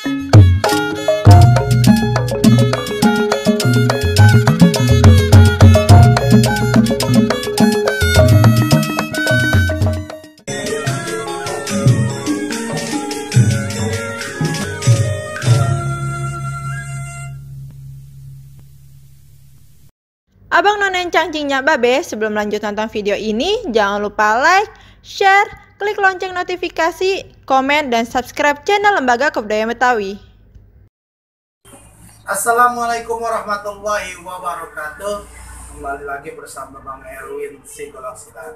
Abang None cangcingnya Babe, sebelum lanjut nonton video ini, jangan lupa like, share, klik lonceng notifikasi, komen, dan subscribe channel Lembaga Kebudayaan Betawi. Assalamualaikum warahmatullahi wabarakatuh. Kembali lagi bersama Bang Erwin Psikolog Silat.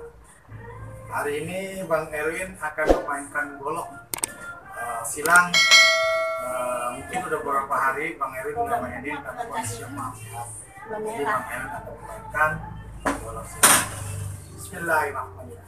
Hari ini Bang Erwin akan memainkan golok silang. Mungkin udah beberapa hari Bang Erwin udah mainin, tapi kondisinya maaf. Jadi Bang Erwin akan memainkan golok silang. Bismillahirrahmanirrahim.